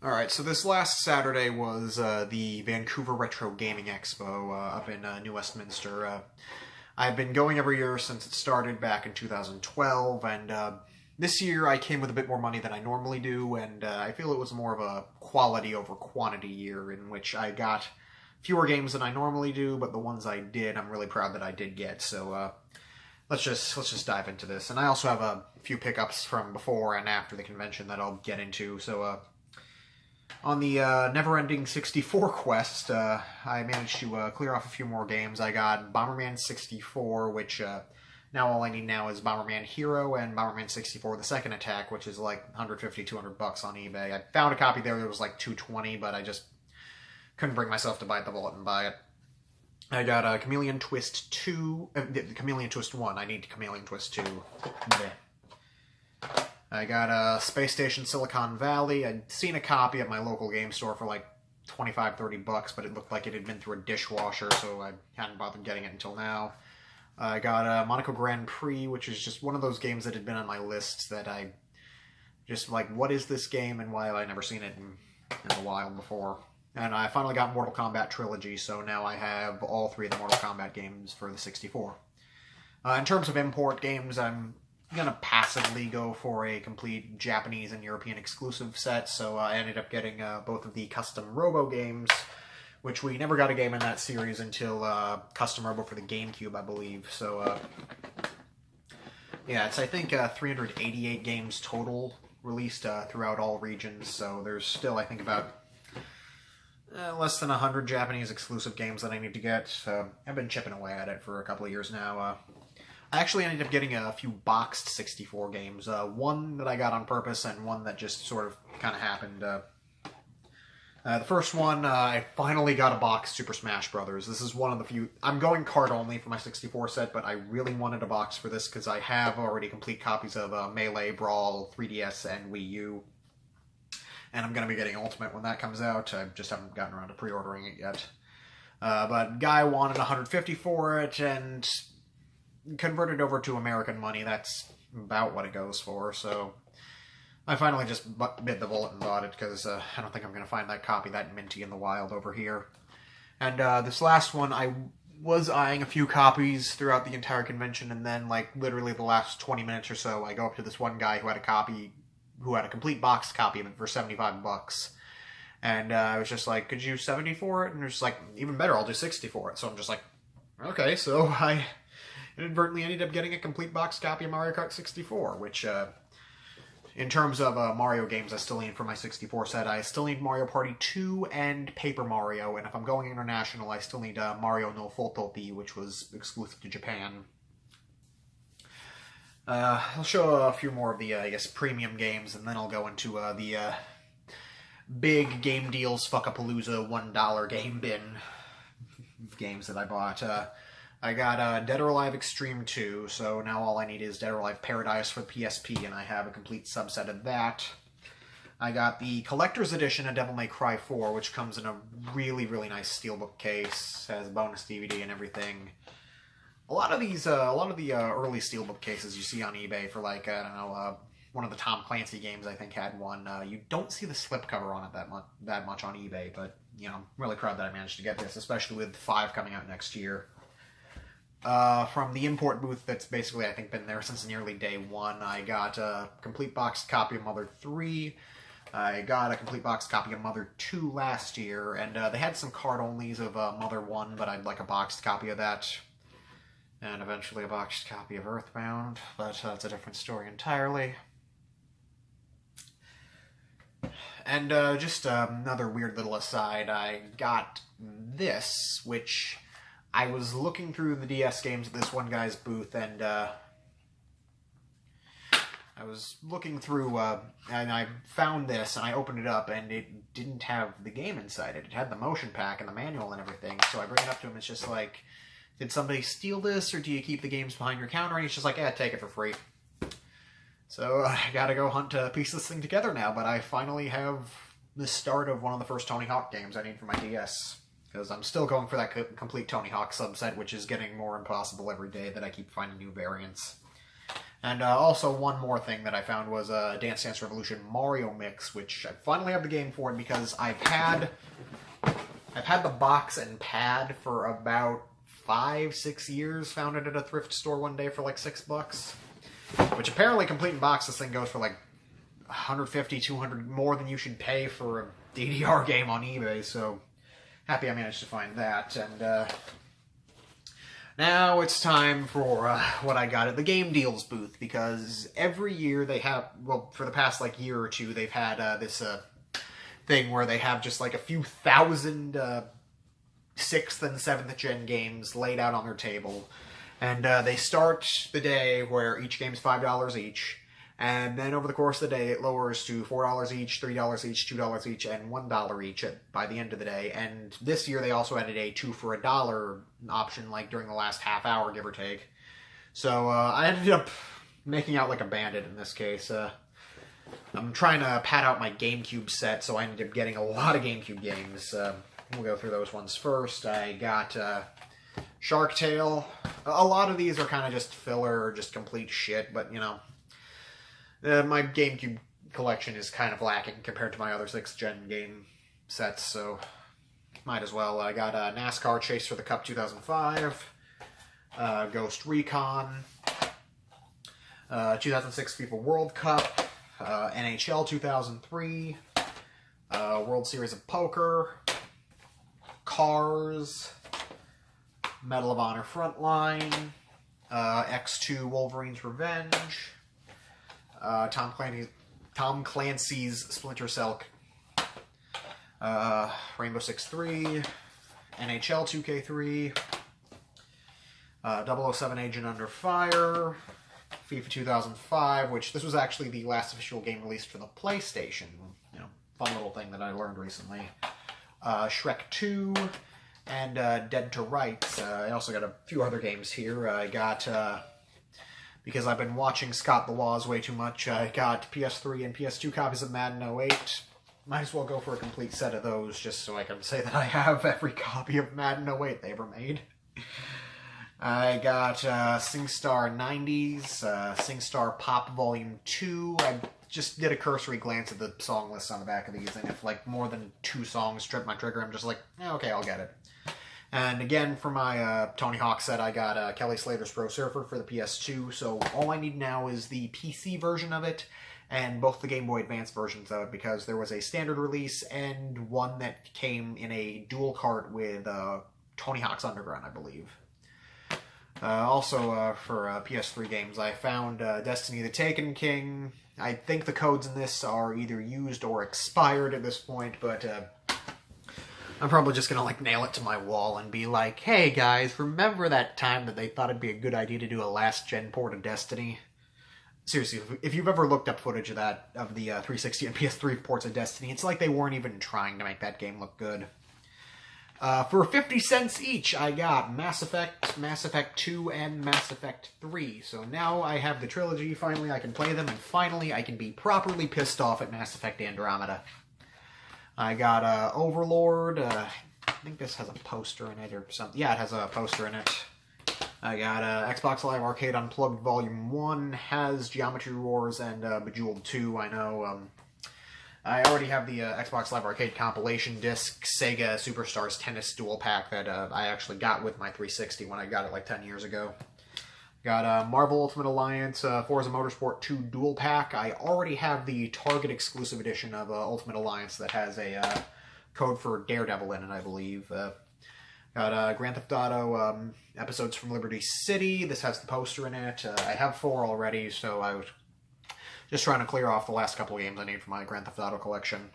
Alright, so this last Saturday was the Vancouver Retro Gaming Expo up in New Westminster. I've been going every year since it started back in 2012, and this year I came with a bit more money than I normally do, and I feel it was more of a quality over quantity year in which I got fewer games than I normally do, but the ones I did, I'm really proud that I did get, so let's just dive into this. And I also have a few pickups from before and after the convention that I'll get into, so on the never-ending 64 quest, I managed to clear off a few more games. I got Bomberman 64, which now all I need now is Bomberman Hero and Bomberman 64 The Second Attack, which is like 150, 200 bucks on eBay. I found a copy there that was like 220, but I just couldn't bring myself to bite the bullet and buy it. I got Chameleon Twist 2, Chameleon Twist 1. I need Chameleon Twist 2. Bleh. I got Space Station Silicon Valley. I'd seen a copy at my local game store for like 25, 30 bucks, but it looked like it had been through a dishwasher, so I hadn't bothered getting it until now. I got Monaco Grand Prix, which is just one of those games that had been on my list that I just like, what is this game and why have I never seen it in a while before? And I finally got Mortal Kombat Trilogy, so now I have all three of the Mortal Kombat games for the 64. In terms of import games, I'm gonna passively go for a complete Japanese and European exclusive set, so I ended up getting both of the custom Robo games, which we never got a game in that series until custom Robo for the GameCube, I believe. So yeah, it's I think 388 games total released throughout all regions, so there's still I think about less than 100 Japanese exclusive games that I need to get. So I've been chipping away at it for a couple of years now. I actually ended up getting a few boxed 64 games. One that I got on purpose and one that just sort of kind of happened. The first one, I finally got a boxed Super Smash Brothers. This is one of the few... I'm going card only for my 64 set, but I really wanted a box for this because I have already complete copies of Melee, Brawl, 3DS, and Wii U. And I'm going to be getting Ultimate when that comes out. I just haven't gotten around to pre-ordering it yet. But Guy wanted 150 for it, and converted over to American money, that's about what it goes for, so I finally just bit the bullet and bought it, because I don't think I'm going to find that copy that minty in the wild over here. And this last one, I was eyeing a few copies throughout the entire convention, and then, like, literally the last 20 minutes or so, I go up to this one guy who had a complete boxed copy of it for 75 bucks. And I was just like, could you 70 for it? And they're just like, even better, I'll do 60 for it. So I'm just like, okay, so I inadvertently ended up getting a complete box copy of Mario Kart 64, which, in terms of Mario games I still need for my 64 set, I still need Mario Party 2 and Paper Mario, and if I'm going international, I still need Mario no Futopi, which was exclusive to Japan. I'll show a few more of the, I guess, premium games, and then I'll go into the big game deals Fuckapalooza $1 game bin games that I bought. I got Dead or Alive Extreme 2, so now all I need is Dead or Alive Paradise for the PSP, and I have a complete subset of that. I got the Collector's Edition of Devil May Cry 4, which comes in a really, really nice steelbook case, has a bonus DVD and everything. A lot of the early steelbook cases you see on eBay for, like, I don't know, one of the Tom Clancy games I think had one. You don't see the slipcover on it that much on eBay, but, you know, I'm really proud that I managed to get this, especially with 5 coming out next year. From the import booth that's basically, I think, been there since nearly day one, I got a complete boxed copy of Mother 3. I got a complete boxed copy of Mother 2 last year, and they had some card-onlys of Mother 1, but I'd like a boxed copy of that. And eventually a boxed copy of Earthbound, but that's a different story entirely. And just another weird little aside, I got this, which I was looking through the DS games at this one guy's booth, and I was looking through, and I found this, and I opened it up, and it didn't have the game inside it. It had the motion pack and the manual and everything, so I bring it up to him, it's just like, did somebody steal this, or do you keep the games behind your counter? And he's just like, yeah, take it for free. So I gotta go hunt to piece this thing together now, but I finally have the start of one of the first Tony Hawk games I need for my DS. Because I'm still going for that complete Tony Hawk subset, which is getting more impossible every day that I keep finding new variants. And also one more thing that I found was a Dance Dance Revolution Mario Mix, which I finally have the game for it because I've had the box and pad for about 5-6 years. Found it at a thrift store one day for like $6. Which apparently, complete in box, this thing goes for like 150, 200 more than you should pay for a DDR game on eBay. So happy I managed to find that. And now it's time for what I got at the Game Deals booth, because every year they have, well, for the past like year or two, they've had this thing where they have just like a few thousand 6th and 7th gen games laid out on their table. And they start the day where each game's $5 each, and then over the course of the day it lowers to $4 each, $3 each, $2 each, and $1 each by the end of the day. And this year they also added a 2 for $1 option, like during the last half hour, give or take. So I ended up making out like a bandit in this case. I'm trying to pad out my GameCube set, so I ended up getting a lot of GameCube games. We'll go through those ones first. I got Shark Tale. A lot of these are kind of just filler or just complete shit, but, you know, my GameCube collection is kind of lacking compared to my other 6th gen game sets, so might as well. I got NASCAR Chase for the Cup 2005, Ghost Recon, 2006 FIFA World Cup, NHL 2003, World Series of Poker, Cars, Medal of Honor Frontline, X2 Wolverine's Revenge, Tom Clancy's Splinter Cell, Rainbow Six 3, NHL 2K3, 007 Agent Under Fire, FIFA 2005, which this was actually the last official game released for the PlayStation. You know, fun little thing that I learned recently. Shrek 2, and Dead to Rights. I also got a few other games here. I got, because I've been watching Scott the Laws way too much, I got PS3 and PS2 copies of Madden 08. Might as well go for a complete set of those, just so I can say that I have every copy of Madden 08 they ever made. I got SingStar 90s, SingStar Pop Volume 2. I just did a cursory glance at the song list on the back of these, and if like more than 2 songs trip my trigger, I'm just like, okay, I'll get it. And again, for my Tony Hawk set, I got Kelly Slater's Pro Surfer for the PS2, so all I need now is the PC version of it, and both the Game Boy Advance versions of it, because there was a standard release and one that came in a dual cart with Tony Hawk's Underground, I believe. Also, for PS3 games, I found Destiny the Taken King. I think the codes in this are either used or expired at this point, but I'm probably just gonna like nail it to my wall and be like, hey guys, remember that time that they thought it'd be a good idea to do a last-gen port of Destiny? Seriously, if you've ever looked up footage of that, of the 360 and PS3 ports of Destiny, it's like they weren't even trying to make that game look good. For 50 cents each, I got Mass Effect, Mass Effect 2, and Mass Effect 3. So now I have the trilogy, finally I can play them, and finally I can be properly pissed off at Mass Effect Andromeda. I got Overlord, I think this has a poster in it or something. Yeah, it has a poster in it. I got Xbox Live Arcade Unplugged Volume 1, has Geometry Wars and Bejeweled 2, I know. I already have the Xbox Live Arcade compilation disc, Sega Superstars Tennis Dual Pack that I actually got with my 360 when I got it like 10 years ago. Got Marvel Ultimate Alliance, Forza Motorsport 2 Dual Pack. I already have the Target exclusive edition of Ultimate Alliance that has a code for Daredevil in it, I believe. Got Grand Theft Auto Episodes from Liberty City. This has the poster in it. I have 4 already, so I was just trying to clear off the last couple of games I need for my Grand Theft Auto collection.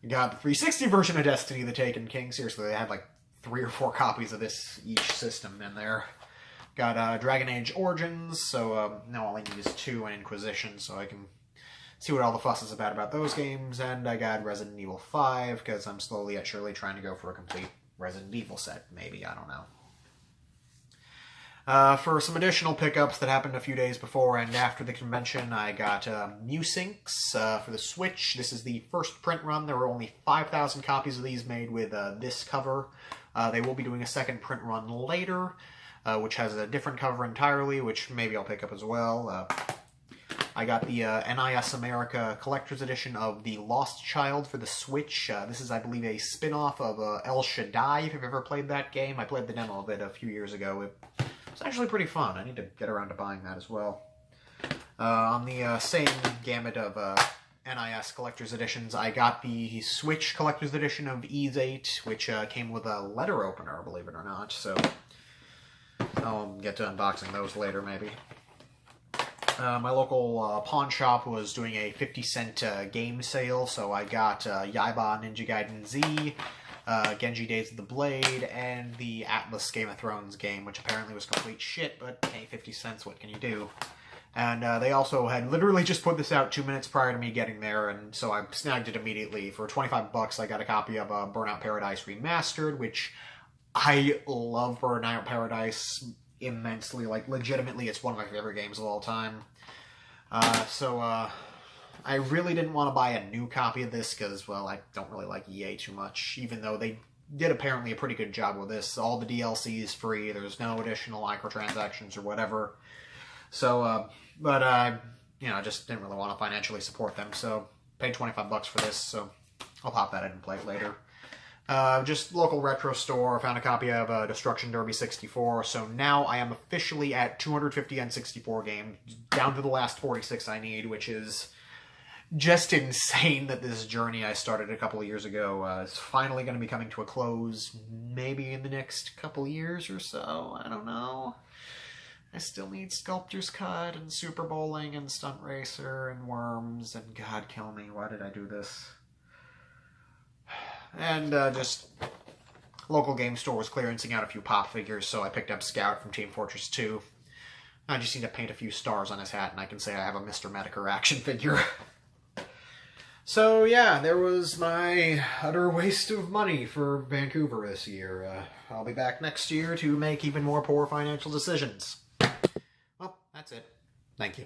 Got the 360 version of Destiny the Taken King. Seriously, they had like 3 or 4 copies of this each system in there. Got Dragon Age Origins, so now all I need is 2 and Inquisition, so I can see what all the fuss is about those games. And I got Resident Evil 5, because I'm slowly yet surely trying to go for a complete Resident Evil set, maybe, I don't know. For some additional pickups that happened a few days before and after the convention, I got Musinks for the Switch. This is the first print run. There were only 5,000 copies of these made with this cover. They will be doing a second print run later, which has a different cover entirely, which maybe I'll pick up as well. I got the NIS America Collector's Edition of The Lost Child for the Switch. This is, I believe, a spin-off of El Shaddai, if you've ever played that game. I played the demo of it a few years ago. It's actually pretty fun. I need to get around to buying that as well. On the same gamut of NIS Collector's Editions, I got the Switch Collector's Edition of Ys 8, which came with a letter opener, believe it or not, so I'll get to unboxing those later, maybe. My local pawn shop was doing a 50-cent game sale, so I got Yaiba Ninja Gaiden Z, Genji Days of the Blade, and the Atlas Game of Thrones game, which apparently was complete shit, but hey, 50 cents, what can you do? And they also had literally just put this out 2 minutes prior to me getting there, and so I snagged it immediately. For 25 bucks, I got a copy of Burnout Paradise Remastered, which I love Burnout Paradise immensely. Like, legitimately, it's one of my favorite games of all time. I really didn't want to buy a new copy of this because, well, I don't really like EA too much, even though they did apparently a pretty good job with this. All the DLC is free, there's no additional microtransactions or whatever. So, but I just didn't really want to financially support them, so paid 25 bucks for this, so I'll pop that in and play it later. Just local retro store, found a copy of Destruction Derby 64, so now I am officially at 250 N64 games, down to the last 46 I need, which is just insane that this journey I started a couple of years ago is finally going to be coming to a close, maybe in the next couple years or so, I don't know. I still need Sculptor's Cut, and Super Bowling, and Stunt Racer, and Worms, and God kill me, why did I do this? And just local game store was clearancing out a few pop figures, so I picked up Scout from Team Fortress 2. I just need to paint a few stars on his hat, and I can say I have a Mr. Medicare action figure. So yeah, there was my utter waste of money for Vancouver this year. I'll be back next year to make even more poor financial decisions. Well, that's it. Thank you.